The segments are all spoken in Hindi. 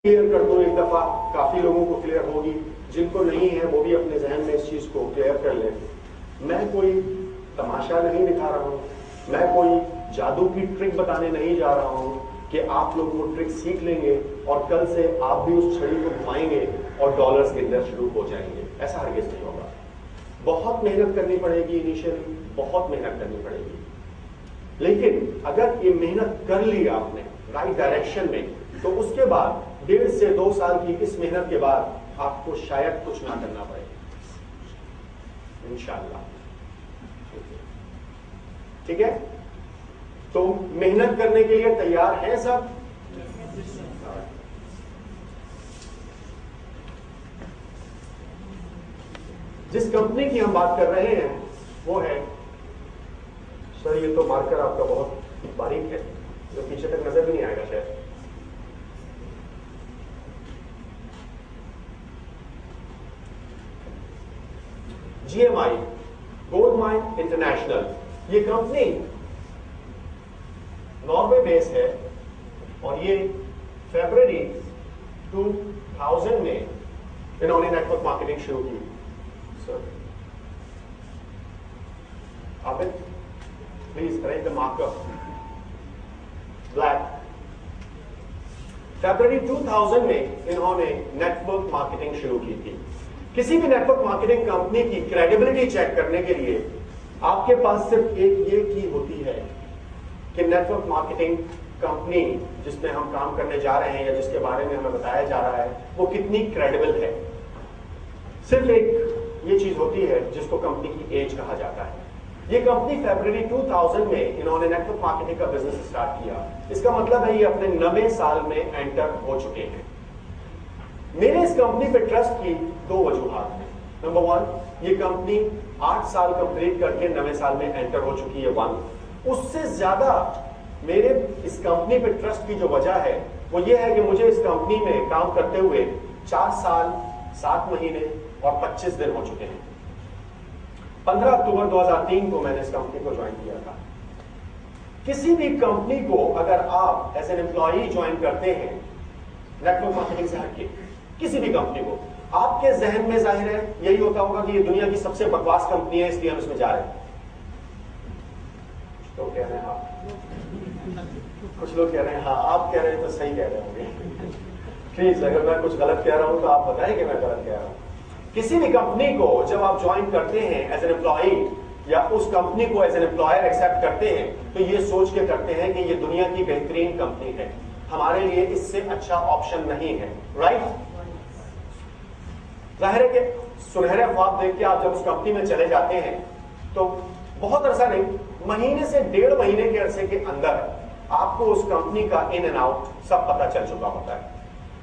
क्लियर कर दो एक दफा, काफी लोगों को क्लियर होगी। जिनको नहीं है वो भी अपने जहन में इस चीज को क्लियर कर ले। मैं कोई तमाशा नहीं दिखा रहा हूं, मैं कोई जादू की ट्रिक बताने नहीं जा रहा हूं कि आप लोग वो ट्रिक सीख लेंगे और कल से आप भी उस छड़ी को घुमाएंगे और डॉलर्स गिनना शुरू हो जाएंगे। ऐसा हरगिज नहीं होगा। बहुत मेहनत करनी पड़ेगी, इनिशियली बहुत मेहनत करनी पड़ेगी, लेकिन अगर ये मेहनत कर ली आपने राइट डायरेक्शन में, तो उसके बाद 1.5 से 2 साल की इस मेहनत के बाद आपको शायद कुछ ना करना पड़े, इंशाअल्लाह। ठीक है, तो मेहनत करने के लिए तैयार हैं सब? जिस कंपनी की हम बात कर रहे हैं वो है, सर ये तो मार्कर आपका बहुत बारीक है, जो पीछे तक नजर भी नहीं आएगा शायद। GMI, गोल्ड माइन इंटरनेशनल, ये कंपनी नॉर्वे बेस है और ये फरवरी 2000 में इन्होंने नेटवर्क मार्केटिंग शुरू की। Sir Abid, please correct the marker, black. फरवरी 2000 में इन्होंने नेटवर्क मार्केटिंग शुरू की थी। किसी भी नेटवर्क मार्केटिंग कंपनी की क्रेडिबिलिटी चेक करने के लिए आपके पास सिर्फ एक ये की होती है कि नेटवर्क मार्केटिंग कंपनी जिसमें हम काम करने जा रहे हैं या जिसके बारे में हमें बताया जा रहा है वो कितनी क्रेडिबल है। सिर्फ एक ये चीज होती है जिसको कंपनी की एज कहा जाता है। ये कंपनी फरवरी 2000 में इन्होंने नेटवर्क मार्केटिंग का बिजनेस स्टार्ट किया। इसका मतलब है ये अपने 9वें साल में एंटर हो चुके हैं। मेरे इस कंपनी पे ट्रस्ट की 2 वजूहात हैं। नंबर 1, ये कंपनी 8 साल कंप्लीट करके 9वें साल में एंटर हो चुकी है। 1, उससे ज्यादा मेरे इस कंपनी पे ट्रस्ट की जो वजह है वो ये है कि मुझे इस कंपनी में काम करते हुए 4 साल 7 महीने और 25 दिन हो चुके हैं। 15 अक्टूबर 2003 को मैंने इस कंपनी को ज्वाइन किया था। किसी भी कंपनी को अगर आप एज एन एम्प्लॉई ज्वाइन करते हैं नेटवर्क मार्केटिंग से हटके, किसी भी कंपनी को, आपके जहन में जाहिर है यही होता होगा कि ये दुनिया की सबसे बकवास कंपनी है इसलिए हम इसमें जा रहे हैं। तो कह रहे हैं हाँ, कुछ लोग कह रहे हैं हाँ, आप कह रहे हैं तो सही कह रहे होंगे। प्लीज अगर मैं कुछ गलत कह रहा हूं तो आप बताएं कि मैं गलत कह रहा हूं। किसी भी कंपनी को जब आप ज्वाइन करते हैं एज एन एम्प्लॉई या उस कंपनी को एज एन एम्प्लॉयर एक्सेप्ट करते हैं तो ये सोच के करते हैं कि ये दुनिया की बेहतरीन कंपनी है, हमारे लिए इससे अच्छा ऑप्शन नहीं है। राइट? जाहिर है कि सुनहरे ख्वाब देख के आप जब उस कंपनी में चले जाते हैं तो बहुत अरसा नहीं, महीने से 1.5 महीने के अरसे के अंदर आपको उस कंपनी का इन एंड आउट सब पता चल चुका होता है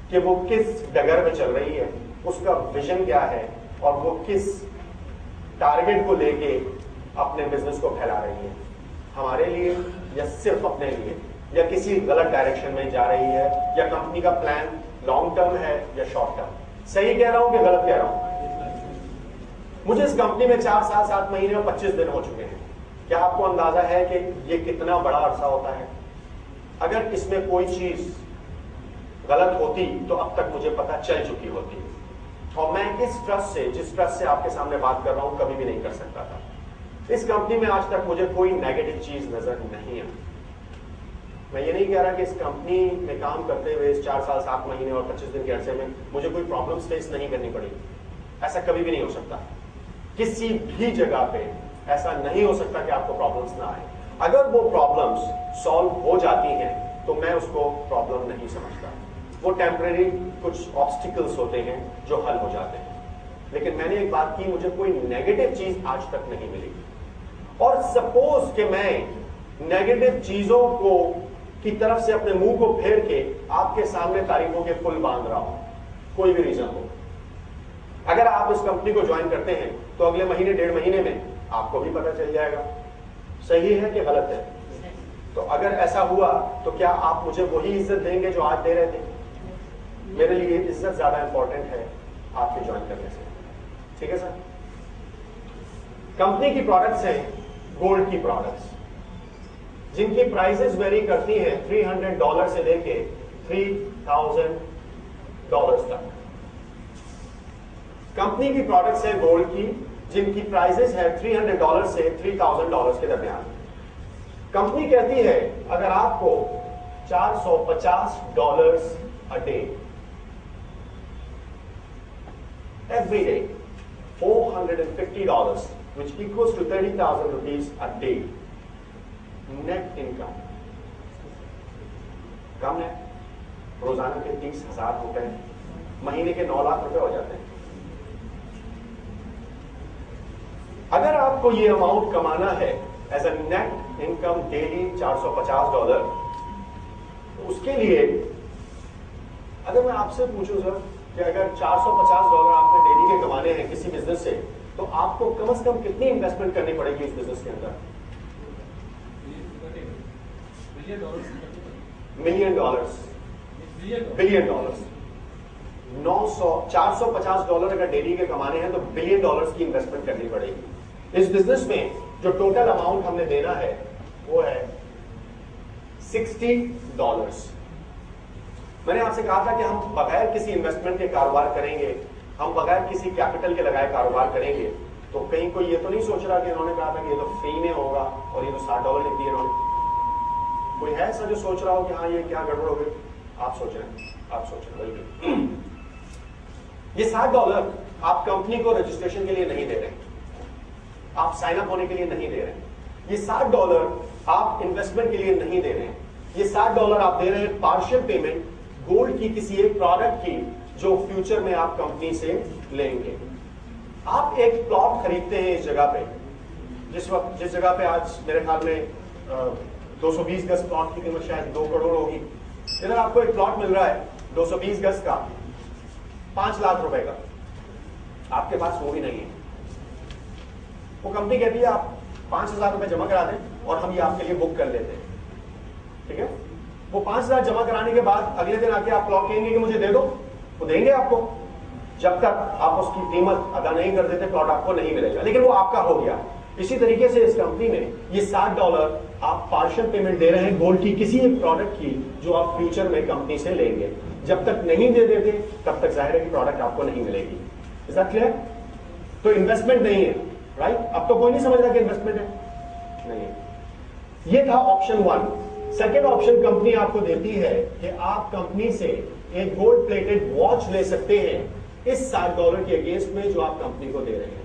कि वो किस डगर में चल रही है, उसका विजन क्या है और वो किस टारगेट को लेके अपने बिजनेस को फैला रही है, हमारे लिए या सिर्फ अपने लिए, या किसी गलत डायरेक्शन में जा रही है, या कंपनी का प्लान लॉन्ग टर्म है या शॉर्ट टर्म। सही कह रहा हूं कि गलत कह रहा हूं? मुझे इस कंपनी में 4 साल 7 महीने और 25 दिन हो चुके हैं। क्या आपको अंदाजा है कि ये कितना बड़ा अरसा होता है? अगर इसमें कोई चीज गलत होती तो अब तक मुझे पता चल चुकी होती, और मैं इस ट्रस्ट से, जिस ट्रस्ट से आपके सामने बात कर रहा हूं, कभी भी नहीं कर सकता था। इस कंपनी में आज तक मुझे कोई नेगेटिव चीज नजर नहीं आई। मैं ये नहीं कह रहा कि इस कंपनी में काम करते हुए इस 4 साल 7 महीने और 25 दिन के अरसे में मुझे कोई प्रॉब्लम्स फेस नहीं करनी पड़ी। ऐसा कभी भी नहीं हो सकता। किसी भी जगह पे ऐसा नहीं हो सकता कि आपको प्रॉब्लम्स ना आए। अगर वो प्रॉब्लम्स सॉल्व हो जाती हैं तो मैं उसको प्रॉब्लम नहीं समझता। वो टेम्परेरी कुछ ऑब्स्टिकल्स होते हैं जो हल हो जाते हैं। लेकिन मैंने एक बात की, मुझे कोई नेगेटिव चीज आज तक नहीं मिली। और सपोज कि मैं नेगेटिव चीजों को की तरफ से अपने मुंह को फेर के आपके सामने तारीफों के पुल बांध रहा हूं, कोई भी रीजन हो, अगर आप इस कंपनी को ज्वाइन करते हैं तो अगले महीने 1.5 महीने में आपको भी पता चल जाएगा सही है कि गलत है। तो अगर ऐसा हुआ तो क्या आप मुझे वही इज्जत देंगे जो आज दे रहे थे? मेरे लिए इज्जत ज्यादा इंपॉर्टेंट है आपके ज्वाइन करने से। ठीक है सर? कंपनी की प्रोडक्ट्स हैं गोल्ड की प्रोडक्ट्स, जिनकी प्राइसेस वेरी करती हैं $300 से लेके $3,000 डॉलर्स तक। कंपनी की प्रोडक्ट्स है गोल्ड की जिनकी प्राइसेस है $300 से $3,000 के दरमियान। कंपनी कहती है अगर आपको $450 a day, every day, $450, which equals to 30,000 rupees a day, net income। कम है, रोजाना के 30,000 रुपए, महीने के 9 लाख रुपए हो जाते हैं। अगर आपको ये अमाउंट कमाना है as a net income daily $450, तो उसके लिए अगर मैं आपसे पूछूं सर कि अगर $450 आपने डेली के कमाने हैं किसी बिजनेस से, तो आपको कम से कम कितनी इन्वेस्टमेंट करनी पड़ेगी उस बिजनेस के अंदर? $1 बिलियन डॉलर्स। $450 अगर डेली के कमाने हैं तो $1 बिलियन की इन्वेस्टमेंट करनी पड़ेगी। इस बिजनेस में जो टोटल अमाउंट हमने देना है वो है $60। मैंने आपसे कहा था कि हम बगैर किसी इन्वेस्टमेंट के कारोबार करेंगे, हम बगैर किसी कैपिटल के लगाए कारोबार करेंगे। तो कहीं कोई ये तो नहीं सोच रहा कि इन्होंने कहा था कि ये तो फ्री में होगा और ये तो $60 लिख दिए इन्होंने। कोई है ऐसा जो सोच रहा हो कि हाँ ये क्या गड़बड़ हो गई? आप सोच रहे हैं बिल्कुल। ये $60 आप कंपनी को रजिस्ट्रेशन के लिए नहीं दे रहे, आप साइन अप होने के लिए नहीं दे रहे हैं। ये $60 आप इन्वेस्टमेंट के लिए नहीं दे रहे हैं। ये $60 आप दे रहे हैं पार्शियल पेमेंट गोल्ड की किसी एक प्रोडक्ट की जो फ्यूचर में आप कंपनी से लेंगे। आप एक प्लॉट खरीदते हैं इस जगह पे, जिस जगह पे आज मेरे ख्याल में 220 गज प्लॉट की कीमत शायद 2 करोड़ होगी। इधर आपको एक प्लॉट मिल रहा है 220 गज का 5 लाख रुपए का, आपके पास वो भी नहीं है। वो कंपनी कहती है आप 5,000 रुपए जमा करा दें और हम ये आपके लिए बुक कर लेते हैं, ठीक है। वो 5,000 जमा कराने के बाद अगले दिन आके आप प्लॉट कहेंगे कि मुझे दे दो, वो देंगे आपको। जब तक आप उसकी कीमत अदा नहीं कर देते प्लॉट आपको नहीं मिलेगा, लेकिन वो आपका हो गया। इसी तरीके से इस कंपनी में ये $60 आप पार्शियल पेमेंट दे रहे हैं गोल्ड की किसी एक प्रोडक्ट की जो आप फ्यूचर में कंपनी से लेंगे। जब तक नहीं दे देते तब तक जाहिर है कि प्रोडक्ट आपको नहीं मिलेगी। Is that clear? तो इन्वेस्टमेंट नहीं है, राइट? अब तो कोई नहीं समझ रहा कि इन्वेस्टमेंट है, नहीं है। ये था ऑप्शन 1। सेकेंड ऑप्शन कंपनी आपको देती है कि आप कंपनी से एक गोल्ड प्लेटेड वॉच ले सकते हैं इस $60 के अगेंस्ट में जो आप कंपनी को दे रहे हैं।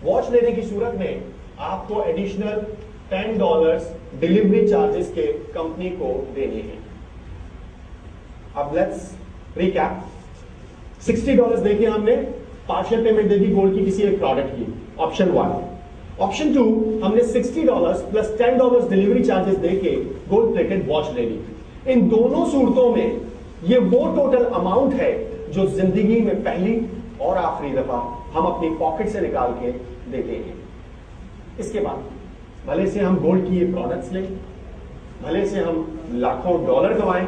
वॉच लेने की सूरत में आपको एडिशनल $10 डिलीवरी चार्जेस के कंपनी को देने हैं। अब लेट्स रिकैप। $60 देके हमने पार्शियल पेमेंट दे दी गोल्ड की किसी एक प्रोडक्ट की, ऑप्शन 1। ऑप्शन 2 हमने $60 प्लस $10 डिलीवरी चार्जेस देके गोल्ड प्लेटेड वॉच ले ली। इन दोनों सूरतों में ये वो टोटल अमाउंट है जो जिंदगी में पहली और आखिरी दफा हम अपनी पॉकेट से निकाल के देते हैं। इसके बाद भले से हम गोल्ड की ये प्रोडक्ट्स लें, भले से हम लाखों डॉलर कमाएं,